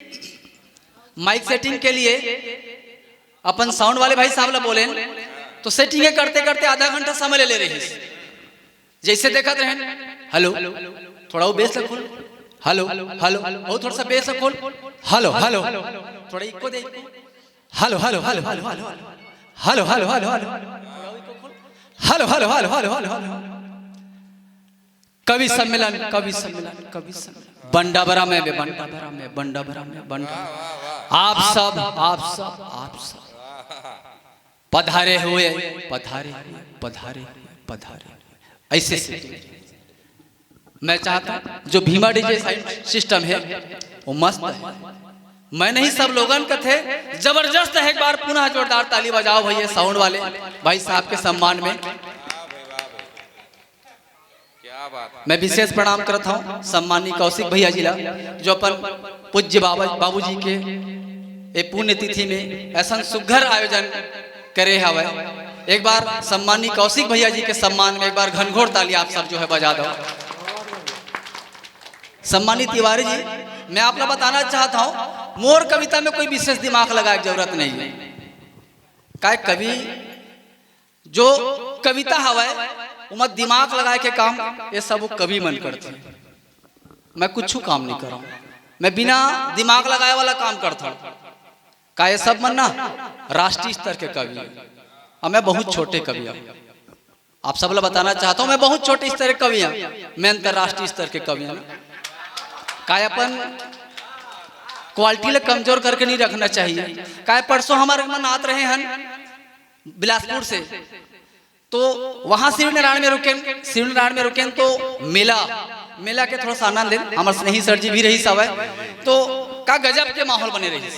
Mic setting के लिए अपन sound वाले भाई साहब ला बोले तो सेटिंग करते करते आधा घंटा समय ले रही। जैसे देखा रहे हेलो थोड़ा वो बेस खोल, हेलो हेलो वो थोड़ा सा बेस खोल, हेलो हेलो थोड़ा इको दे, hello hello hello hello hello hello hello hello hello hello hello hello hello कवि सम्मेलन कवि सम्मेलन कवि सम्मेलन बंडाबरा में बंडाबरा में बंडाबरा में बंडा आप सब आप सब आप सब पधारे हुए पधारे पधारे पधारे ऐसे मैं चाहता हूं जो भीमा डीजे सिस्टम है वो मस्त है। मैं नहीं सब लोगन का थे जबरदस्त है। एक बार पुनः जोरदार ताली बजाओ भैया साउंड वाले भाई साहब के सम्मान में। मैं विशेष प्रणाम करता हूँ सम्मानी कौशिक भैया जिला जो अपन पूज्य बाबूजी के ये पुण्य तिथि में ऐसा सुघर आयोजन करे हवे। एक बार सम्मानी कौशिक भैया जी के सम्मान में एक बार घनघोर ताली आप सब जो है बजा दो। सम्मानी तिवारी जी मैं आप लोग बताना चाहता हूँ मोर कविता में कोई विशेष दिमाग लगाए जरूरत नहीं है। काय कवि जो कविता हवा उमत दिमाग लगाए के काम ये सब कवि मन करते हैं। मैं कुछ काम नहीं कर रहा हूँ, मैं बिना दिमाग लगाए वाला काम करता हूँ। का ये सब मन ना राष्ट्रीय स्तर के कवि और मैं बहुत छोटे कवि हूँ। आप सब लोग बताना चाहता हूँ मैं बहुत छोटे स्तर के कवि हूँ, मैं अंतरराष्ट्रीय स्तर के कवि हूँ। काय अपन क्वालिटी ले कमजोर करके नहीं रखना चाहिए। काय परसों हमारे मन आते रहे हैं बिलासपुर से तो वहां शिवनारायण में रुके, शिवनारायण में रुके तो मेला के थोड़ा सा आनंद लें। हमारे स्नेही सर जी भी रही सब है तो का गजब के माहौल बने रही।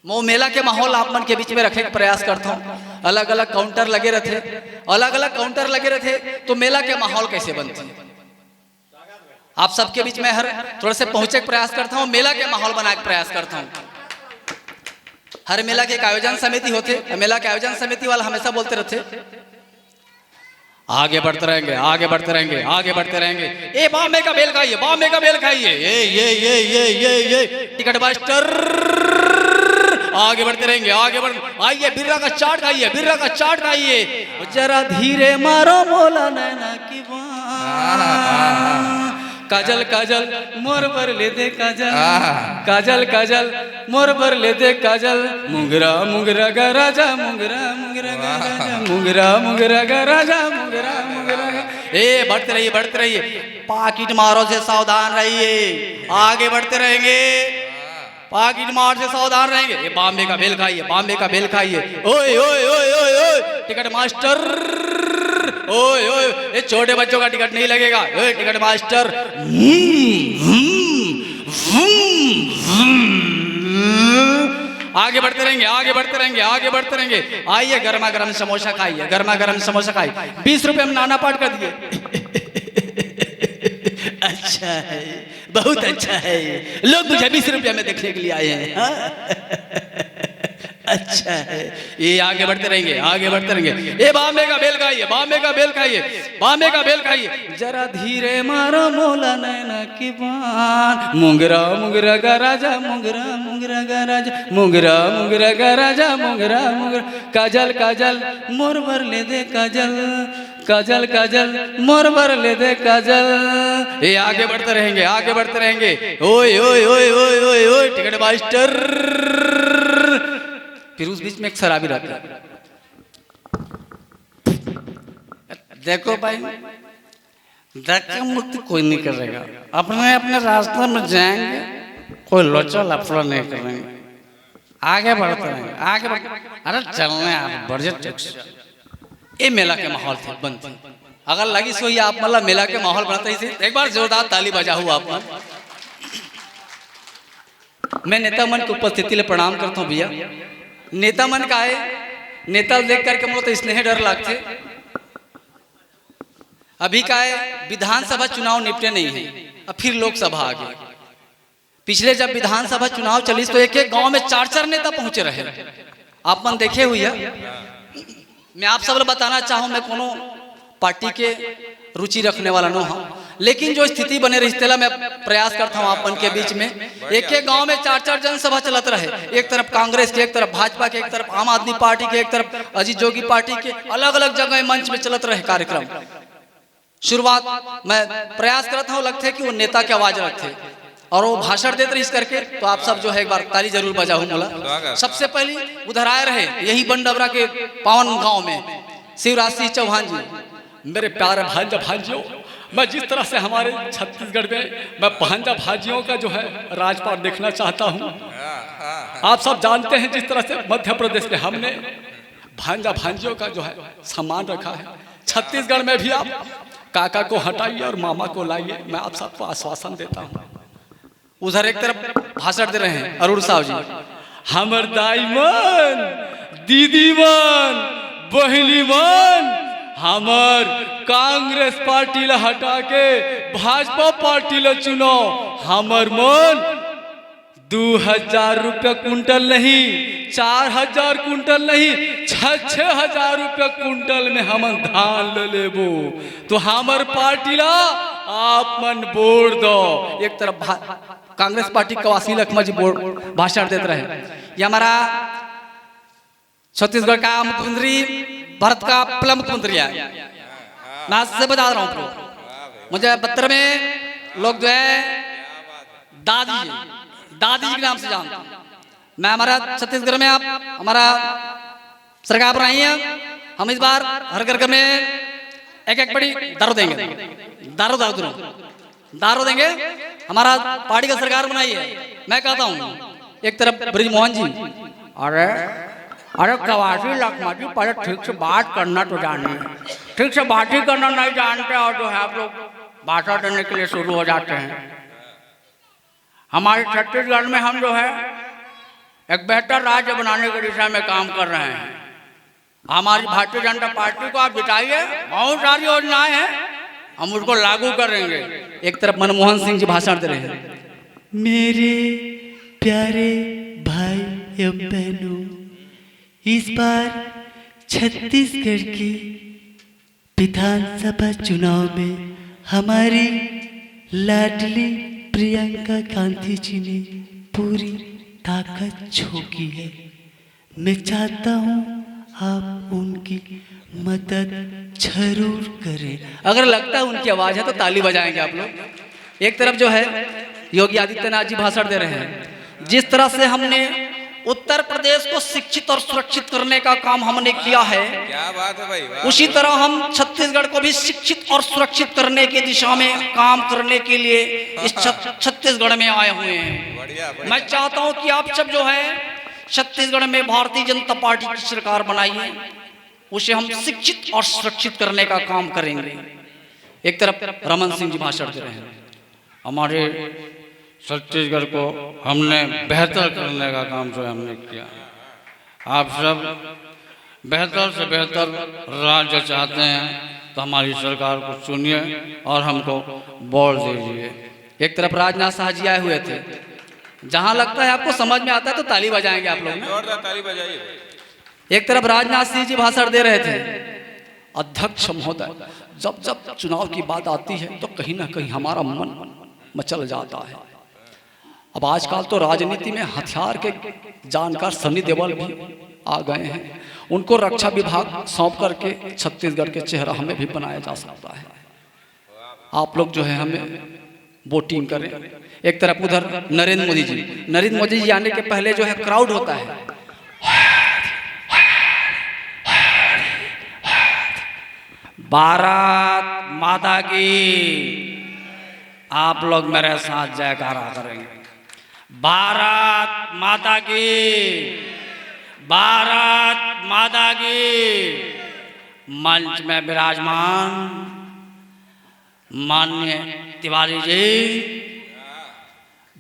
वो मेला के माहौल आप मन के बीच में रखे का प्रयास करता हूँ। अलग अलग काउंटर लगे रहते तो मेला के माहौल कैसे बनते हैं आप सबके बीच में हर थोड़ा से पहुंचे का प्रयास करता हूँ। मेला के माहौल बनाने का प्रयास करता हूँ। हर मेला के एक आयोजन समिति होते, मेला के आयोजन समिति वाला हमेशा बोलते रहते आगे बढ़ते रहेंगे आगे बढ़ते रहेंगे आगे बढ़ते रहेंगे। ए बॉम्बे का बेल खाइए बॉम्बे का बेल खाइए ये टिकट मास्टर आगे बढ़ते रहेंगे आगे बढ़ आइए बिर्रा का चाट खाइए बिर्रा का चाट खाइए जरा धीरे मारो मोला नैना की काजल काजल मोर पर ले दे काजल काजल काजल मोर पर ले दे काजल मुंगरा मुंगरा गा राजा मुंगरा मुंगरा गा राजा मुंगरा मुंगरा गा राजा मुंगरा मुंगरा ए बढ़ते रहिए पाकिट मारो से सावधान रहिए आगे बढ़ते रहेंगे पाकिट मार से सावधान रहेंगे। ये बॉम्बे का बेल खाइए बॉम्बे का बेल खाइए ओए ओए ओए ओए ओए टिकट मास्टर ओए ओए ये छोटे बच्चों का टिकट नहीं लगेगा ओए टिकट मास्टर आगे बढ़ते रहेंगे आगे बढ़ते रहेंगे आगे बढ़ते रहेंगे। आइए गर्मा गर्म समोसा खाइए गर्मा गर्म समोसा खाइए 20 रुपए में नाना पाठ कर दिए अच्छा है बहुत अच्छा है लोग मुझे 20 रुपया में देखने के लिए आए हैं अच्छा है ये आगे बढ़ते रहेंगे ए बॉम्बे का बेल खाइए बॉम्बे का बेल खाइए बॉम्बे का बेल खाइए जरा धीरे मारो मोला नैना की बान मुंगरा मुंगरा गा राजा मुंगरा मुंगरा गा राजा मुंगरा मुंगरा गा राजा मुंगरा मुंगरा काजल काजल मोर भर ले दे काजल काजल काजल मोर भर ले दे काजल। ये आगे बढ़ते रहेंगे ओए ओए ओए ओए ओए ओए टिकट मास्टर फिर उस बीच में एक शराबी रहता है देखो भाई धक्का मुक्ति कोई नहीं करेगा अपने अपने रास्ते में जाएंगे कोई लोचा लफड़ा नहीं करेंगे आगे बढ़ते रहेंगे आगे अरे चलने आप बढ़ ये मेला के माहौल थे बनते अगर लगी सो आप मतलब मेला के माहौल बनाते ही एक बार जोरदार ताली बजा हुआ आप। मैं नेता मन की उपस्थिति ले प्रणाम करता हूँ भैया। नेता मन का है नेता देख करके मुझे तो स्नेह डर लगते। अभी का है विधानसभा चुनाव निपटे नहीं है अब फिर लोकसभा आ गई। पिछले जब विधानसभा चुनाव चली तो एक एक गांव में 4-4 नेता पहुंचे रहे आप मन देखे हुई है। मैं आप सब बताना चाहूँ मैं कोनो पार्टी के रुचि रखने वाला न हूँ लेकिन जो स्थिति बने रही इसके लिए मैं प्रयास करता हूँ अपन के बीच में। एक एक गांव में 4-4 जनसभा चलत रहे, एक तरफ कांग्रेस की, एक तरफ भाजपा के, एक तरफ आम आदमी पार्टी के, एक तरफ अजीत जोगी पार्टी के, अलग अलग जगह मंच में चलत रहे कार्यक्रम। शुरुआत मैं प्रयास करता हूँ, लगते कि वो नेता की आवाज रखते और वो भाषण देते रहे इस करके। तो आप सब जो है एक बार ताली जरूर बजाऊं बोला। सबसे पहले उधर आए रहे यही बंडबरा के पावन गांव में शिवराज सिंह चौहान जी। मेरे प्यारे भांजा भांजियों, मैं जिस तरह से हमारे छत्तीसगढ़ में मैं भांजा भांजियों का जो है राजपाट देखना चाहता हूँ। आप सब जानते हैं जिस तरह से मध्य प्रदेश में हमने भांजा भांजियों का जो है सम्मान रखा है, छत्तीसगढ़ में भी आप काका को हटाइए और मामा को लाइए, मैं आप सबको आश्वासन देता हूँ। उधर एक तरफ भाषण दे रहे हैं अरुण साहब जी। हमर दाई मन, दीदी मन, बहनी मन, हमर कांग्रेस पार्टी ला हटा के भाजपा पार्टी ला चुनो। हमर मन 2000 रुपया कुंटल नहीं, 4000 कुंटल नहीं, 6,000 रुपया कुंटल में हम धान ले लेबो। तो हमर पार्टी ला आप मन वोट दो। एक तरफ कांग्रेस पार्टी कवासी लखमा जी भाषण देते रहे। ये हमारा छत्तीसगढ़ का मुख्यमंत्री, भारत का पहला मुख्यमंत्री है। मैं आपसे बता रहा हूँ, मुझे 72 में लोग जो है दादी जी के नाम से जानते हैं। मैं हमारा छत्तीसगढ़ में आप हमारा सरकार बनाई है, हम इस बार हर घर में एक बड़ी दारू देंगे, दारू देंगे। हमारा पार्टी का सरकार बनाई है। मैं कहता हूँ एक तरफ ब्रिजमोहन जी, अरे कवासी लखमा जी पहले ठीक से बात करना तो जाने, ठीक से बात ही करना नहीं जानते और जो है आप लोग भाषण देने के लिए शुरू हो जाते हैं। हमारे छत्तीसगढ़ में हम जो है एक बेहतर राज्य बनाने की दिशा में काम कर रहे हैं। हमारी भारतीय जनता पार्टी को आप जिताइए, बहुत सारी योजनाएं हैं, हम उसको लागू करेंगे। एक तरफ मनमोहन सिंह जी भाषण दे रहे हैं। मेरे प्यारे भाई एवं बहनों, इस बार छत्तीसगढ़ की विधानसभा चुनाव में हमारी लाडली प्रियंका गांधी जी ने पूरी ताकत झोंकी है। मैं चाहता हूँ आप उनकी मदद जरूर करें। अगर लगता है उनकी आवाज है तो ताली बजाएंगे आप लोग। एक तरफ जो है योगी आदित्यनाथ जी भाषण दे रहे हैं। जिस तरह से हमने उत्तर प्रदेश को शिक्षित और सुरक्षित करने का काम हमने किया है, क्या बात है भाई, उसी तरह हम छत्तीसगढ़ को भी शिक्षित और सुरक्षित करने की दिशा में काम करने के लिए इस छत्तीसगढ़ में आए हुए हैं। बढ़िया। मैं चाहता हूं कि आप सब जो है छत्तीसगढ़ में भारतीय जनता पार्टी की सरकार बनाइए, उसे हम शिक्षित और सुरक्षित करने का काम करेंगे। एक तरफ रमन सिंह जी भाषण दे रहे हैं। हमारे छत्तीसगढ़ को हमने बेहतर करने का काम जो हमने किया। आप सब बेहतर से बेहतर राज्य चाहते हैं तो हमारी सरकार को चुनिए और हमको वोट दीजिए। एक तरफ राजनाथ शाह जी आए हुए थे। जहां लगता है आपको समझ में आता है तो ताली बजाएंगे आप लोग, जोरदार ताली बजाइए। एक तरफ राजनाथ सिंह जी भाषण दे रहे थे। अध्यक्ष महोदय, जब जब चुनाव की बात आती है तो कहीं ना कहीं हमारा मन मचल जाता है। अब आजकल तो राजनीति में हथियार के जानकार सनी देओल भी आ गए हैं। उनको रक्षा विभाग सौंप करके छत्तीसगढ़ के चेहरा हमें भी बनाया जा सकता है। आप लोग जो है हमें वोटिंग करें। एक तरफ उधर नरेंद्र मोदी जी आने के पहले जो है क्राउड होता है, भारत माता की। आप लोग मेरे साथ जयकारा करेंगे। भारत माता की, भारत माता की। मंच में विराजमान माननीय तिवारी जी,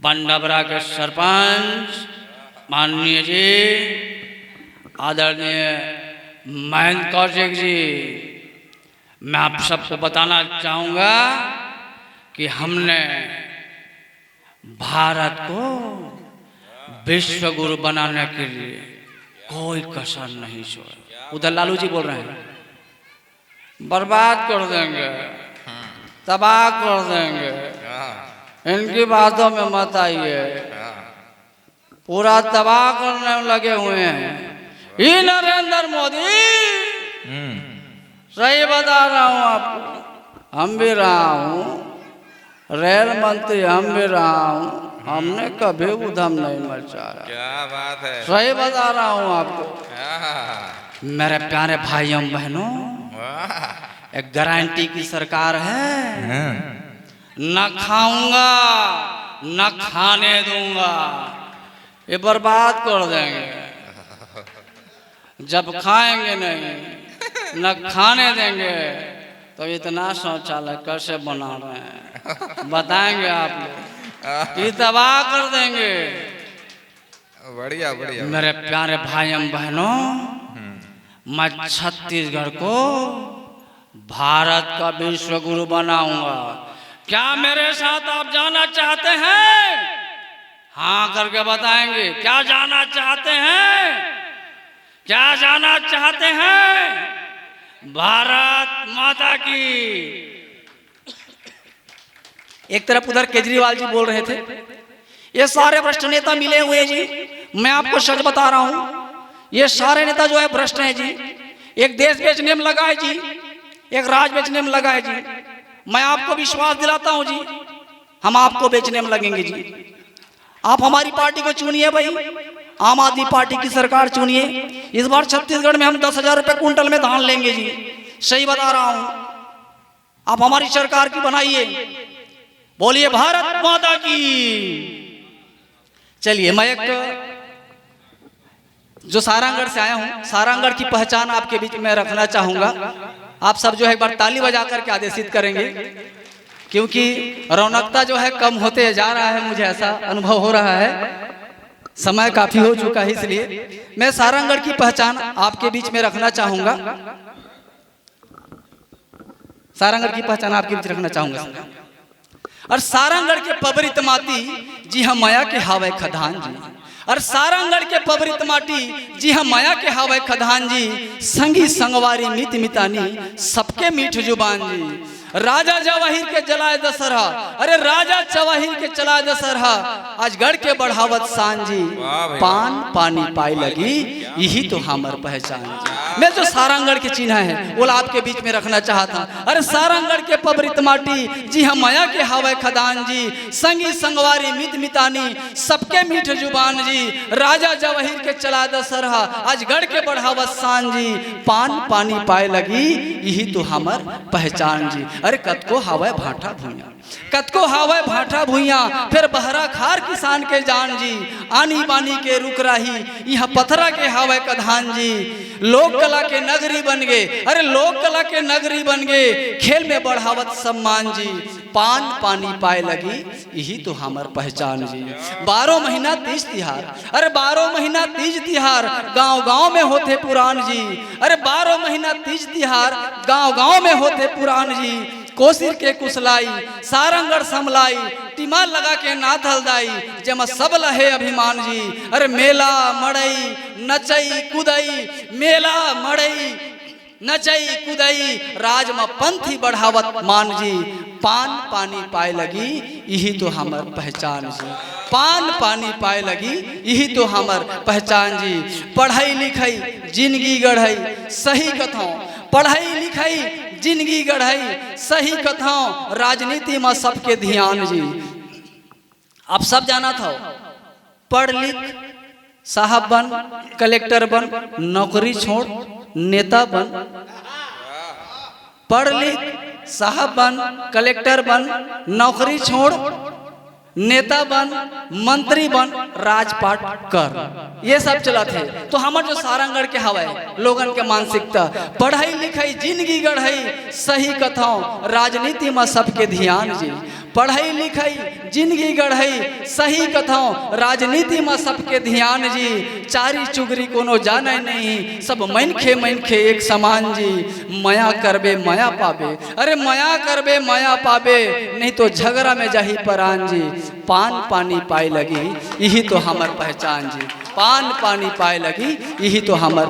बंडबरा के सरपंच माननीय जी, आदरणीय महेंद्र कौशिक जी, मैं आप सबको बताना चाहूँगा कि हमने भारत को विश्व गुरु बनाने के लिए कोई कसर नहीं छोड़ा। उधर लालू जी बोल रहे हैं बर्बाद कर देंगे। तबाह कर देंगे। हाँ इनकी बातों में मत आइए, हाँ पूरा तबाह करने में लगे हुए हैं ये नरेंद्र मोदी। सही बता रहा हूँ आपको, हम भी रहा हूँ रेल मंत्री, हम भी रहा हूँ, हमने कभी उधम नहीं मचाया। क्या बात है। सही बता रहा हूँ आपको। हाँ, मेरे प्यारे भाइयों बहनों, वाह, एक गारंटी की सरकार है, हाँ, न खाऊंगा न खाने दूंगा, ये बर्बाद कर देंगे। जब खाएंगे नहीं न खाने देंगे तो इतना शौचालय कैसे बना रहे हैं बताएंगे आप लोग, ये तबाह कर देंगे। बढ़िया बढ़िया। मेरे प्यारे भाइयों बहनों, मैं छत्तीसगढ़ को भारत का विश्व गुरु बनाऊंगा। क्या मेरे साथ आप जाना चाहते हैं? हाँ करके बताएंगे। क्या जाना चाहते हैं? क्या जाना चाहते हैं? भारत माता की। एक तरफ उधर केजरीवाल जी बोल रहे थे, ये सारे भ्रष्ट नेता मिले हुए हैं जी। मैं आपको सच बता रहा हूं, ये सारे नेता जो है भ्रष्ट हैं जी। एक देश बेचने में लगा है जी, एक राज बेचने में लगा है जी। मैं आपको विश्वास दिलाता हूं जी, हम आपको बेचने में लगेंगे जी। आप हमारी पार्टी को चुनिए भाई, आम आदमी पार्टी की सरकार चुनिए। इस बार छत्तीसगढ़ में हम 10,000 रुपए कुंटल में धान लेंगे जी। सही बता रहा हूं, आप हमारी सरकार की बनाइए। बोलिए भारत माता की। चलिए, मैं एक जो सारंगढ़ से आया हूं, सारंगढ़ की पहचान आपके बीच में रखना चाहूंगा। आप सब जो है एक बार ताली बजा करके आदेशित करेंगे, क्योंकि रौनकता जो है कम होते जा रहा है, मुझे ऐसा अनुभव हो रहा है। समय काफी हो चुका है, इसलिए मैं सारंगढ़ की पहचान आपके बीच में रखना चाहूंगा। सारंगढ़ की पहचान आपके बीच रखना चाहूंगा। और सारंगढ़ के पबरित माटी जी हाँ माया के हावे खदान जी। और सारंगढ़ के पबरित माटी जी हाँ माया के हावे खदान जी। संगी संगवारी मित मितानी सबके मीठ जुबान जी। राजा जवाहिर के जलाए दशहरा, अरे राजा जवाहिर के चलाए दशहरा, आज गढ़ के बढ़ावत शान जी। पान पानी पाई लगी यही तो हमार पहचान जी। मैं जो सारंगढ़ के चिन्ह है वो आपके बीच में रखना चाहता हूं। अरे सारंगढ़ के पबरित माटी जी हाँ माया के हवे खदान जी। संगी संगवारी मित मितानी सबके मीठ जुबान जी। राजा जवाहिर के चलाए दशहरा, आज गढ़ के बढ़ावत शान जी। पान पानी पाए लगी यही तो हमार पहचान जी। अरे कतको हावे भाटा भुइया, कतको हावे भाटा भुइया, फिर बहरा खार किसान के जान जी। आनी बानी के रुक रही यहाँ पथरा के हावे कधान जी। लोक कला के नगरी बन गए, अरे लोक कला के नगरी बन गए, खेल में बढ़ावत सम्मान जी। पान पानी पाए लगी यही तो हमार पहचान जी। 12 महीना तीज तिहार, अरे 12 महीना तीज तिहार गांव गांव में होते पुरान जी। अरे 12 महीना तीज तिहार गांव गांव में होते पुरान जी। कोसिर के कुसलाई सारंगढ़ समलाई, टीमा लगा के नाथ हलदाई, जमा सब लहे अभिमान जी। अरे मेला मड़ई नचई कुदई, मेला मड़ई नचई कुदई, राज में पंथी बढ़ावत मान जी। पान पानी पाए लगी यही तो हमार पहचान जी। पान पानी पाए लगी यही तो हमार पहचान जी। पढ़ाई लिखाई जिंदगी गढ़ई सही कथों, पढ़ाई लिखाई जिंदगी गढ़ई सही कथों, राजनीति में सबके ध्यान जी। आप सब जाना था, पढ़ लिख साहब बन, कलेक्टर बन, नौकरी छोड़ नेता बन। पढ़ लिख साहब बन, कलेक्टर बन, नौकरी छोड़ नेता बन, मंत्री बन, राजपाट कर, ये सब चला थे। तो हमारे जो सारंगढ़ के हवाए लोगन के मानसिकता, पढ़ाई लिखाई जिंदगी गढ़ई सही कथों, राजनीति में सबके ध्यान जी। पढ़ाई लिखाई जिंदगी गढ़ई सही कथों, राजनीति में सबके ध्यान जी। चारी चुगरी कोनो जाने नहीं, सब मनखे एक समान जी। माया करबे माया पाबे, अरे माया करबे माया पाबे, नहीं तो झगड़ा में जाही परान जी। पान पानी पाए लगी यही तो हमार पहचान जी। पान पानी पाए लगी यही तो हमार